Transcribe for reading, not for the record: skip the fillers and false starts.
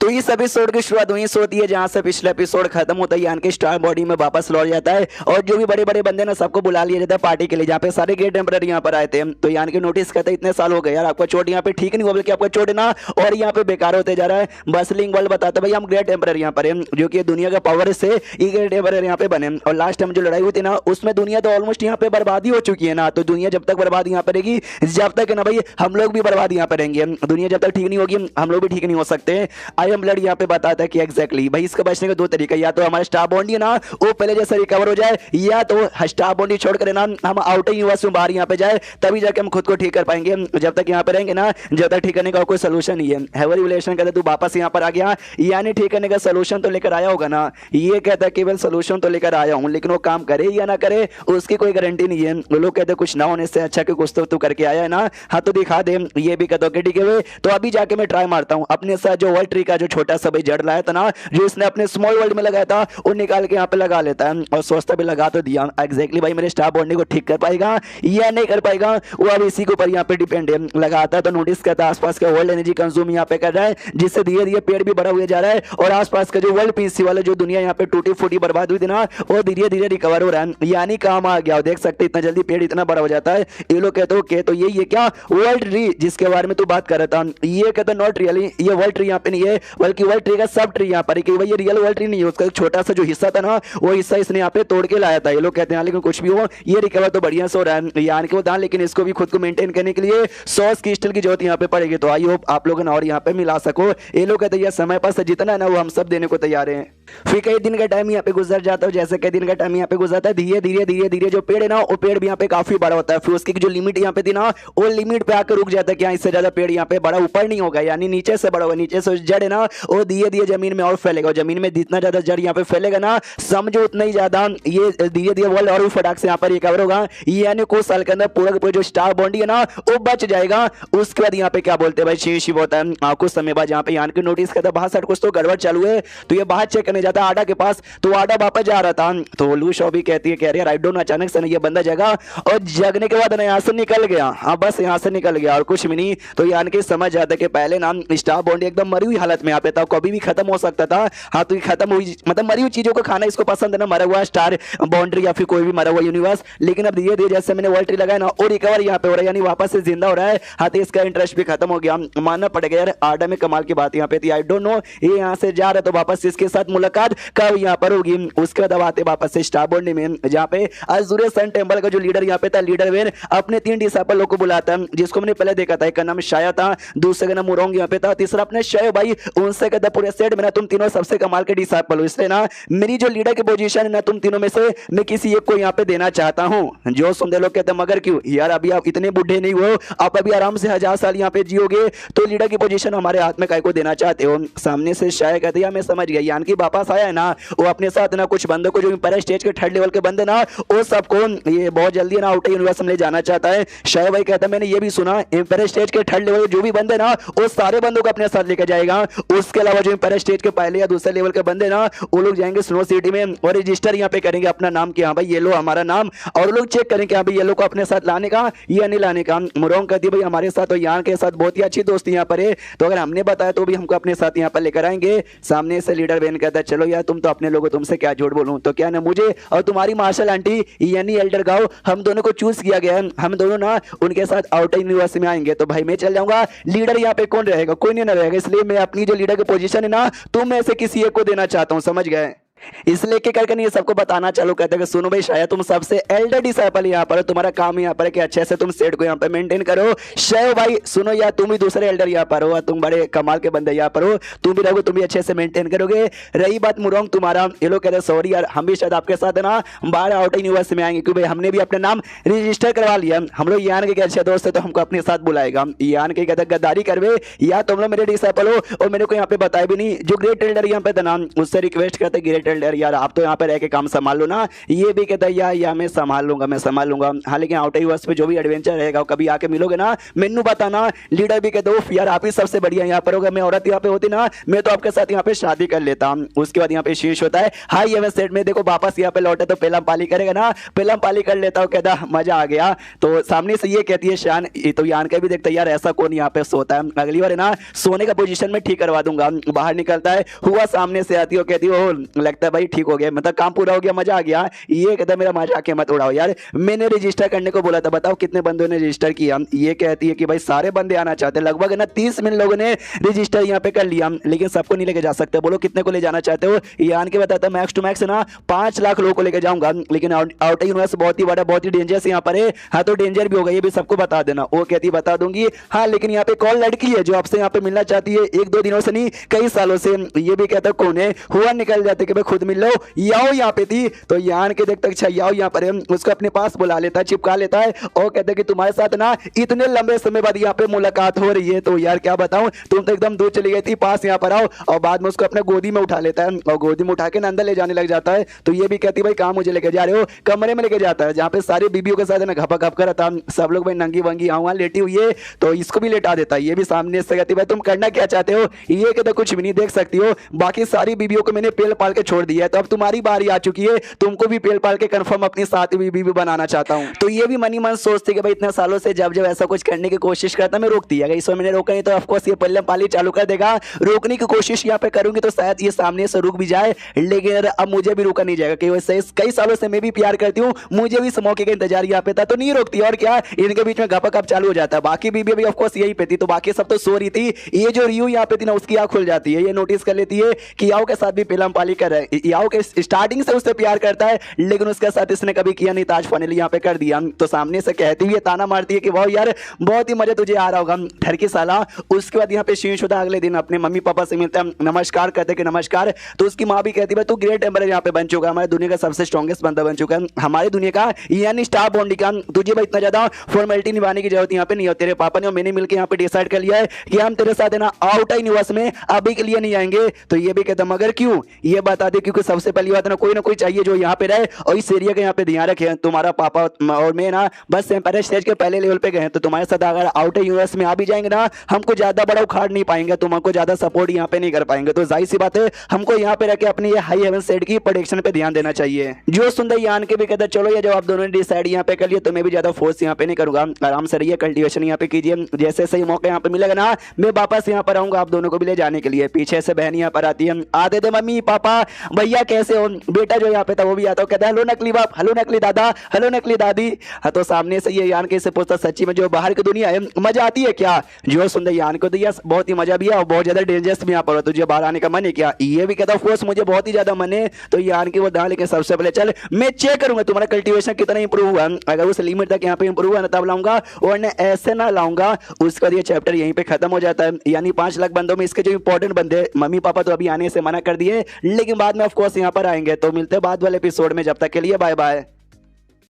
तो इस एपिसोड की शुरुआत वहीं से होती है जहां से पिछला एपिसोड खत्म होता है। यान के स्टार बॉडी में वापस लौट जाता है और जो भी बड़े बड़े बंदे ना सबको बुला लिया जाता है पार्टी के लिए, जहाँ पे सारे ग्रेट एम्परर यहाँ पर आए थे। तो यान के नोटिस करते इतने साल हो गए यार, आपका चोट यहाँ पे ठीक नहीं हुआ, बल्कि आपका चोट ना और यहाँ पे बेकार होते जा रहा है। बसलिंग वर्ल्ड बताता भाई हम ग्रेट एम्परर यहाँ पर है, जो कि दुनिया का पावर से ये ग्रेट एम्परर यहाँ पे बने। और लास्ट टाइम जो लड़ाई हुई थी ना उसमें दुनिया तो ऑलमोस्ट यहाँ पे बर्बादी हो चुकी है ना। तो दुनिया जब तक बर्बाद यहाँ पर रहेगी, जब तक ना भाई हम लोग भी बर्बाद यहाँ पर रहेंगे। दुनिया जब तक ठीक नहीं होगी हम लोग भी ठीक नहीं हो सकते। आई एम ब्लड यहाँ पे बताता है कि एग्जैक्टली भाई इसका बचने का दो तरीका, या तो हमारा स्टार बॉन्डी है ना वो पहले जैसे रिकवर हो जाए, या तो स्टार बॉन्डी छोड़ कर ना हम आउटर यूनिवर्स में बाहर यहाँ पे जाए, तभी जाके हम खुद को ठीक कर पाएंगे। जब तक यहाँ पे रहेंगे ना, जब तक ठीक करने का कोई सोल्यूशन नहीं है। हैवर रिवलेशन कहता है तू वापस यहाँ पर आ गया, यानी ठीक करने का सोल्यूशन तो लेकर आया होगा ना। ये कहता है केवल सोल्यूशन तो लेकर आया हूँ, लेकिन वो काम करे या ना करे उसकी कोई गारंटी नहीं है। वो लोग कहते कुछ ना होने से अच्छा कि कुछ तो तू करके आया है ना, हाँ तो दिखा दे। ये भी कहता ठीक है तो अभी जाके मैं ट्राई मारता हूँ अपने साथ जो वर्ल्ड ट्री का जो छोटा सा भाई जड़ लाया था ना, जो इसने अपने स्मॉल वर्ल्ड में लगाया था, वो निकाल के यहाँ पे लगा लेता है और सोचता भी लगा तो दिया। एग्जैक्टली भाई मेरे स्टार बॉन्डी को ठीक कर पाएगा या नहीं कर पाएगा वो अब इसी के ऊपर यहाँ पे डिपेंड है। लगाता तो नोटिस करता है आसपास का वर्ल्ड एनर्जी कंज्यूम यहाँ पे कर रहा है, जिससे धीरे धीरे पेड़ भी बड़ा हुआ जा रहा है और आसपास का जो वर्ल्ड पीसी वाला जो दुनिया यहाँ पे टूटी फूटी बर्बाद हुई थी ना, वो धीरे धीरे रिकवर हो रहा है। यानी काम आ गया, देख सकते इतना जल्दी पेड़ इतना बड़ा हो जाता है। ये लोग कहते हो तो ये क्या वर्ल्ड ट्री जिसके बारे में तू बात कर रहा था, ये कहता नॉट रियली ये वर्ल्ड ट्री यहाँ पे नहीं है, बल्कि वर्ल्ड ट्री का सब ट्री यहाँ पर है। भाई ये रियल वर्ल्ड ट्री नहीं है, उसका छोटा सा जो हिस्सा था ना वो हिस्सा इसने यहाँ पे तोड़ के लाया था। ये लोग कहते हैं लेकिन कुछ भी हो ये रिकवर तो बढ़िया से हो रहा है यानी कि वो था, लेकिन इसको भी खुद को मेंटेन करने के लिए 100 क्रिस्टल की जरूरत यहाँ पे पड़ेगी। तो आई होप आप लोगों ने और यहाँ पे मिला सको। ये लोग कहते हैं समय पास जितना है ना वो हम सब देने को तैयार हैं। फिर कई दिन का टाइम यहाँ पे गुजर जाता है, जैसे कई दिन का टाइम यहाँ पे गुजरता है, धीरे धीरे धीरे धीरे जो पेड़ है ना वो पेड़ भी यहाँ पे काफी बड़ा होता है। फिर उसकी जो लिमिट यहाँ पे थी ना वो लिमिट पे आकर रुक जाता है कि इससे ज्यादा पेड़ यहाँ पे बड़ा ऊपर नहीं होगा, यानी नीचे से बड़ा होगा। नीचे से जड़ है ना वो धीरे धीरे जमीन में और फैलेगा, जमीन में जितना ज्यादा जड़ यहाँ पे फैलेगा ना समझो उतना ही ज्यादा ये धीरे धीरे वर्ल्ड और भी फटाक से यहाँ पर रिकवर होगा। यानी कुछ साल के अंदर पूरा जो स्टार बॉन्डी है ना वो बच जाएगा। उसके बाद यहाँ पे क्या बोलते हैं भाई शिव होता है कुछ समय बाद यहाँ पे यान के नोटिस करता है बाहर साइड कुछ तो गड़बड़ चालू है। तो ये बाहर चेक करने जाता है आडा के पास, तो आडा वापस जा रहा था। तो लू शॉ भी कहती है कह रही है आई डोंट नो, अचानक से ये बंदा जगा और जगने के बाद ना यहाँ से निकल गया। हाँ बस यहाँ से निकल गया और कुछ भी नहीं। तो यान के समझ जाता है कि पहले ना स्टार बॉन्डी एकदम मरी हुई हालत में यहाँ पे था, कभी भी खत्म हो सकता था। हाँ तो खत्म हुई मतलब मरी हुई चीजों को खाना इसको पसंद है ना, मरा हुआ स्टार बाउंड्री या फिर कोई भी मरा हुआ यूनिवर्स। लेकिन अब धीरे धीरे जैसे मैंने वर्ल्ड ट्री लगाया ना और रिकवर यहाँ पे हो रहा है, यानी वापस से जिंदा हो रहा है। हाँ तो इसका इंटरेस्ट भी खत्म हो गया, मानना पड़ेगा यार। आडा में कमाल की बात यहाँ पे थी, आई डोंट नो ये यहाँ से जा रहा है तो वापस इसके साथ मुलाकात कब यहाँ पर होगी। उसके बाद आते वापस से स्टार बॉन्डी में, जहाँ पे अज़ूर सन टेम्पल का जो लीडर यहाँ पे था, लीडर वेन अपने 3 डिसाइपल लोग को बुलाता है, जिसको मैंने पहले देखा था। एक का नाम शाया था, दूसरे का नाम मुरोंग यहाँ पे था, तीसरा अपने शय भाई। उनसे कहता पूरे सेट में ना तुम तीनों सबसे कमाल के डिसाइपल हो, इसलिए ना मेरी जो लीडर की पोजीशन है ना तुम तीनों में से मैं किसी एक को यहाँ पे देना चाहता हूँ। जो सुनते लोग कहते मगर क्यों यार, अभी आप इतने बूढ़े नहीं हो, आप अभी आराम से 1000 साल यहाँ पे जियोगे, तो लीडर की पोजीशन हमारे हाथ में काय को देना चाहते हो। सामने से शायद कहते हैं मैं समझ गया, यानी कि वापस आया है ना वो अपने साथ ना कुछ बंदों को जो एम्पायर स्टेज के 3rd लेवल के बंदे ना वो सबको ये बहुत जल्दी ना आउटर यूनिवर्स में ले जाना चाहता है। शायद भाई कहता मैंने ये भी सुना एम्पायर स्टेज के 3rd लेवल जो भी बंदे ना वो सारे बंदों को अपने साथ लेकर जाएगा। उसके अलावा जो एम्पायर स्टेज के पहले या दूसरे लेवल के बंदे ना वो लोग जाएंगे स्नो सिटी में और रजिस्टर यहाँ पे करेंगे अपना नाम कि हाँ भाई ये लो हमारा नाम, और लोग चेक करेंगे हाँ भाई ये लो को अपने साथ लाने का या नहीं लाने का। मुरोंग कहती भाई हमारे साथ तो यहाँ के साथ बहुत ही अच्छी दोस्ती यहाँ पर है, तो अगर हमने बताया तो भी हमको अपने साथ यहाँ पर लेकर आएंगे। सामने से लीडर वेन कहता है चलो यार तुम तो अपने लोगों, तुमसे क्या झूठ बोलूं, तो क्या ना मुझे और तुम्हारी मार्शल आंटी यानी एल्डर गाओ हम दोनों को चूज किया गया है, हम दोनों ना उनके साथ आउटर यूनिवर्स में आएंगे। तो भाई मैं चल जाऊंगा, लीडर यहाँ पे कौन रहेगा, कोई नहीं रहेगा, इसलिए मैं अपनी जो लीडर की पोजीशन है ना तुम में से किसी एक को देना चाहता हूं, समझ गए। इसलिए के करके नहीं सबको बताना चालू कहते हैं सुनो भाई शायद तुम सबसे एल्डर डिसाइपल यहाँ पर, तुम्हारा काम यहाँ पर है कि अच्छे से तुम सेट को यहाँ पे मेंटेन करो। शायद भाई सुनो यार तुम भी दूसरे एल्डर यहाँ पर हो, तुम बड़े कमाल के बंदे यहाँ पर हो, तुम भी रहोगे, तुम भी अच्छे से मेंटेन करोगे। रही बात मुरोंग तुम्हारा, ये लोग कहते हैं सॉरी यार हम भी शायद आपके साथ है ना बाहर आउटर यूनिवर्स में आएंगे, क्योंकि हमने भी अपना नाम रजिस्टर करवा लिया, हम लोग यान के अच्छे दोस्त है तो हमको अपने साथ बुलाएगा। यान के कहते गद्दारी करवे या तुम लोग मेरे डिसाइपल हो और मेरे को यहाँ पे बताया भी नहीं। जो ग्रेट एल्डर यहाँ पे था नाम उससे रिक्वेस्ट करते ग्रेट सेटल्ड यार, आप तो यहाँ पे रह के काम संभाल लो ना। ये भी कहता है यार मैं संभाल लूंगा, मैं संभाल लूंगा। हाँ लेकिन आउटर यूनिवर्स पे जो भी एडवेंचर रहेगा कभी आके मिलोगे ना, मेनू बताना। लीडर भी कहते हो यार आप ही सबसे बढ़िया यहाँ पर होगा, मैं औरत यहाँ पे होती ना मैं तो आपके साथ यहाँ पे शादी कर लेता। उसके बाद यहाँ पे शीर्ष होता है हाई एवं सेट में, देखो वापस यहाँ पे लौटे तो पेलम पाली करेगा ना, पेलम पाली कर लेता हूँ, कहता मजा आ गया। तो सामने से ये कहती है शान, तो यान का भी देखता है यार ऐसा कौन यहाँ पे सोता है, अगली बार है ना सोने का पोजीशन में ठीक करवा दूंगा। बाहर निकलता है, हुआ सामने से आती है, कहती है लगता है भाई ठीक हो गया, मतलब काम पूरा हो गया, मजा आ गया। ये कहता है मेरा मजाक मत उड़ाओ यार, मैंने रजिस्टर करने को बोला था, बताओ कितने बंदों ने रजिस्टर किया। ये कहती है कि भाई सारे बंदे आना चाहते हैं, लगभग ना 30 मिनट लोगों ने रजिस्टर यहाँ पे कर लिया, लेकिन सबको नहीं लेके जा सकते। बोलो कितने को ले जाना चाहते हो। यान के बताता मैक्स टू मैक्स ना 5 लाख लोगों को लेके जाऊंगा, लेकिन आउटर यूनिवर्स बहुत ही बड़ा, बहुत ही डेंजरस यहाँ पर है। हाँ तो डेंजर भी होगा, ये भी सबको बता देना। वो कहती बता दूंगी। हाँ लेकिन यहाँ पे कौन लड़की है जो आपसे यहाँ पे मिलना चाहती है, 1-2 दिनों से नहीं कई सालों से। ये भी कहता कौन है, हुआ निकल जाते कि भाई खुद मिल लो, याओ यहाँ पे थी। तो यान के देखता अच्छा याओ यहाँ पर है, उसको अपने पास बुला लेता है, चिपका लेता है और कहता है कि तुम्हारे साथ ना इतने लंबे समय बाद यहाँ पे मुलाकात हो रही है। तो यार क्या बताऊं, तुम तो एकदम दूर चली गई थी, पास यहाँ पर आओ। और बाद में उसको अपने गोदी में उठा लेता है और गोदी में उठा के अंदर ले जाने लग जाता है। तो ये भी कहती भाई कहाँ मुझे लेके जा रहे हो, कमरे में लेके जाता है जहाँ पे सारी बीबियों के साथ घपा घप कर था, सब लोग भाई नंगी वंगी वहां लेटी हुई है। तो इसको भी लेटा देता है। ये भी सामने से कहती भाई तुम करना क्या चाहते हो। ये कहता कुछ भी नहीं, देख सकती हो बाकी सारी बीबियों को मैंने पेल पाल के छोड़ दिया है, तो अब तुम्हारी बारी आ चुकी है, तुमको भी पेल पाल के कंफर्म अपनी साथ बीबी भी बनाना चाहता हूँ। तो ये भी मनी मन सोचते कि भाई इतने सालों से जब जब ऐसा कुछ करने की कोशिश करता मैं रोकती है, इस मैंने रोका नहीं तो ऑफकोर्स ये पल्लम पाली चालू कर देगा। रोकने की कोशिश यहाँ पे करूंगी तो शायद ये सामने से रुक भी जाए, लेकिन अब मुझे भी रोका नहीं जाएगा, कि कई सालों से मैं भी प्यार करती हूँ, मुझे भी इस मौके का इंतजार यहाँ पे था, तो नहीं रोकती। और क्या इनके बीच में गपा गप चालू हो जाता है। बाकी बीबी भी ऑफकोर्स यही पे थी, तो बाकी सब तो सो रही थी। ये जो रियू यहाँ पे थी ना उसकी आंख खुल जाती है, ये नोटिस कर लेती है कि याओ के साथ भी पेलम पाली कर रहा है। याओ के स्टार्टिंग से उससे प्यार करता है, लेकिन उसके साथ इसने कभी किया नहीं, ताज फाइनली यहाँ पे कर दिया। तो सामने से कहती हुई ताना मारती है कि वाह यार बहुत ही मजा तुझे आ रहा होगा, ठर की साला। उसके बाद यहाँ पे शीश होता अगले दिन अपने मम्मी पापा से मिलता है, नमस्कार कहते कि नमस्कार। तो उसकी माँ भी कहती है तू ग्रेट एम्परर यहाँ पे बन चुका, हमारी दुनिया का सबसे स्ट्रॉन्गेस्ट बंदा बन चुका है, हमारी दुनिया का यानी स्टार बॉन्डी का, तुझे भाई इतना ज्यादा फॉर्मेलिटी निभाने की जरूरत यहाँ पे नहीं हो। तेरे पापा ने और मैंने मिलकर यहाँ पे डिसाइड कर लिया है कि हम तेरे साथ है ना आउटर यूनिवर्स में अभी के लिए नहीं आएंगे। तो ये भी कहता मगर क्यों, ये बता दे, क्योंकि सबसे पहली बात ना कोई चाहिए जो यहाँ पे रहे और इस एरिया का यहाँ पे ध्यान रखे। तुम्हारा पापा और मैं ना बस एम्पायर स्टेज के पहले लेवल पे गए, तो तुम्हारे साथ अगर आउटर यूनिवर्स में आ भी जाएंगे ना हमको ज्यादा बड़ा उखाड़ नहीं पाएंगे, तुम हमको ज्यादा सपोर्ट यहाँ पे नहीं कर पाएंगे। तो जाहिर सी बात है हमको यहाँ पे रह के अपनी ये हाई हेवन सेट की प्रोडक्शन पे ध्यान देना चाहिए। जो सुंदर यान के भी कहता चलो ये जब आप दोनों ने डिसाइड यहाँ पे कर लिया तो मैं भी ज्यादा फोर्स यहाँ पे नहीं करूंगा, आराम से रहिए, कल्टीवेशन यहाँ पे कीजिए, जैसे सही मौका यहाँ पे मिलेगा ना मैं वापस यहाँ पर आऊंगा आप दोनों को भी ले जाने के लिए। पीछे से बहन यहाँ पर आती है, आते थे मम्मी पापा भैया कैसे हो। बेटा जो यहाँ पे था वो भी आता है, कहता है हेलो नकली बाप, हेलो नकली दादा, हेलो नकली दादी। हाँ तो सामने से ये यान के से पूछता सच्ची में जो बाहर की दुनिया है मजा आती है क्या। जो सुंदर यान को तो यस बहुत ही मजा भी है और बहुत ज्यादा डेंजरस भी यहाँ पर हो, तुझे बाहर आने का मन है क्या। ये भी कहता है ऑफकोर्स मुझे बहुत ही ज्यादा मन है। तो यान की वो दान, लेकिन सबसे पहले चल मैं चेक करूंगा तुम्हारा कल्टीवेशन कितना इंप्रूव हुआ, अगर उस लिमिट तक यहाँ पे इंप्रूव हुआ ना तब लाऊंगा और ऐसे ना लाऊंगा। उसका ये चैप्टर यहीं पे खत्म हो जाता है। यानी 5 लाख बंदों में इसके जो इंपॉर्टेंट बंदे मम्मी पापा तो अभी आने से मना कर दिए, लेकिन बाद में ऑफकोर्स यहाँ पर आएंगे। तो मिलते हैं बाद वाले एपिसोड में, जब तक के लिए बाय बाय।